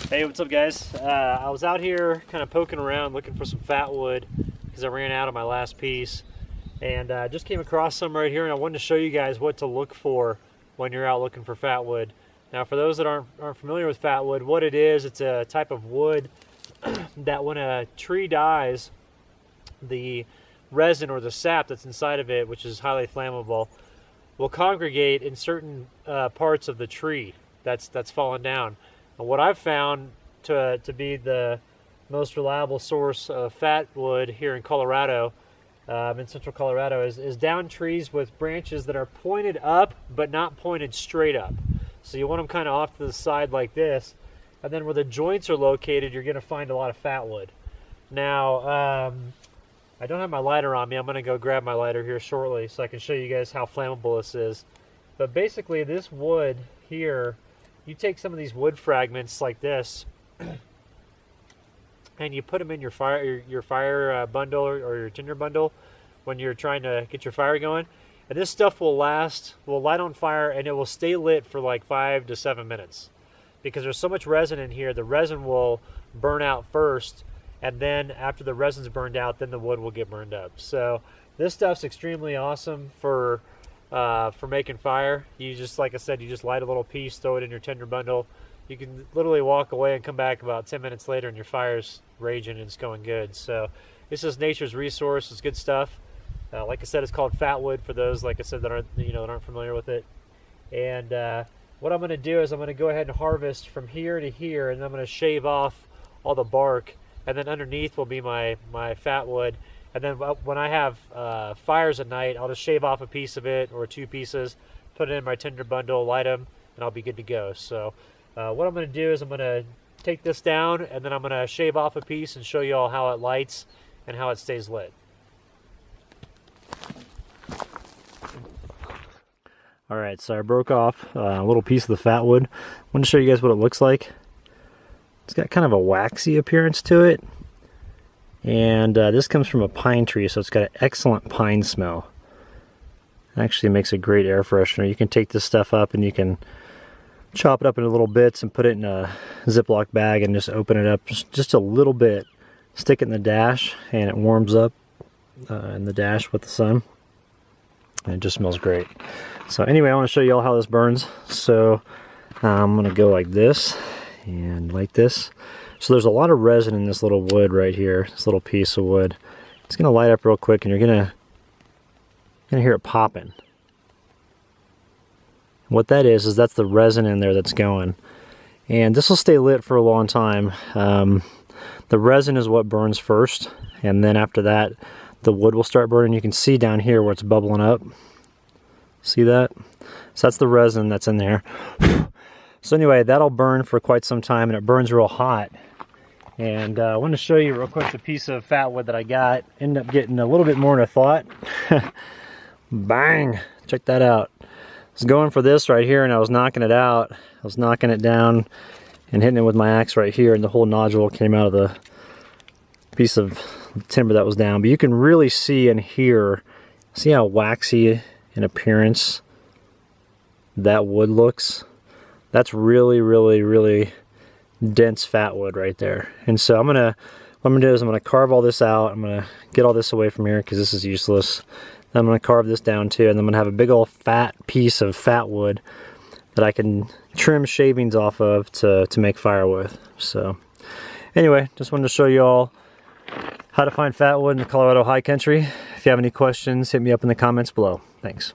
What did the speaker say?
Hey, what's up guys? I was out here kind of poking around looking for some fatwood because I ran out of my last piece, and just came across some right here, and I wanted to show you guys what to look for when you're out looking for fatwood. Now for those that aren't familiar with fatwood, what it is, it's a type of wood that when a tree dies, the resin or the sap that's inside of it, which is highly flammable, will congregate in certain parts of the tree that's fallen down. And what I've found to be the most reliable source of fatwood here in Colorado, in central Colorado, is down trees with branches that are pointed up but not pointed straight up. So you want them kind of off to the side like this, and then where the joints are located, you're going to find a lot of fatwood. Now, I don't have my lighter on me. I'm going to go grab my lighter here shortly so I can show you guys how flammable this is. But basically, this wood here, you take some of these wood fragments like this and you put them in your fire bundle or your tinder bundle when you're trying to get your fire going, and this stuff will light on fire, and it will stay lit for like 5 to 7 minutes because there's so much resin in here. The resin will burn out first, and then after the resin's burned out, then the wood will get burned up. So this stuff's extremely awesome for making fire. You just, like I said, you just light a little piece, throw it in your tinder bundle. You can literally walk away and come back about 10 minutes later and your fire's raging and it's going good. So this is nature's resource. It's good stuff. Like I said, it's called fatwood for those, like I said, that aren't familiar with it. And what I'm going to do is I'm going to go ahead and harvest from here to here, and I'm going to shave off all the bark, and then underneath will be my fatwood. And then when I have fires at night, I'll just shave off a piece of it or 2 pieces, put it in my tinder bundle, light them, and I'll be good to go. So what I'm going to do is I'm going to take this down, and then I'm going to shave off a piece and show you all how it lights and how it stays lit. All right, so I broke off a little piece of the fatwood. I want to show you guys what it looks like. It's got kind of a waxy appearance to it. And this comes from a pine tree, so it's got an excellent pine smell. It actually makes a great air freshener. You can take this stuff up and you can chop it up into little bits and put it in a Ziploc bag and just open it up just a little bit. Stick it in the dash, and it warms up in the dash with the sun. And it just smells great. So anyway, I want to show you all how this burns. So I'm going to go like this and like this. So there's a lot of resin in this little wood right here, this little piece of wood. It's going to light up real quick, and you're going to hear it popping. What that is that's the resin in there that's going. And this will stay lit for a long time. The resin is what burns first, and then after that, the wood will start burning. You can see down here where it's bubbling up. See that? So that's the resin that's in there. So anyway, that'll burn for quite some time, and it burns real hot. And I want to show you real quick the piece of fatwood that I got. Ended up getting a little bit more than I thought. Bang! Check that out. I was going for this right here, and I was knocking it out. I was knocking it down and hitting it with my axe right here, and the whole nodule came out of the piece of timber that was down. But you can really see and hear, see how waxy in appearance that wood looks? That's really, really, really dense fatwood right there. And so what I'm gonna do is I'm gonna carve all this out. I'm gonna get all this away from here because this is useless. Then I'm gonna carve this down too, and I'm gonna have a big old fat piece of fatwood that I can trim shavings off of to make fire with. So anyway, just wanted to show you all how to find fatwood in the Colorado high country. If you have any questions, hit me up in the comments below. Thanks.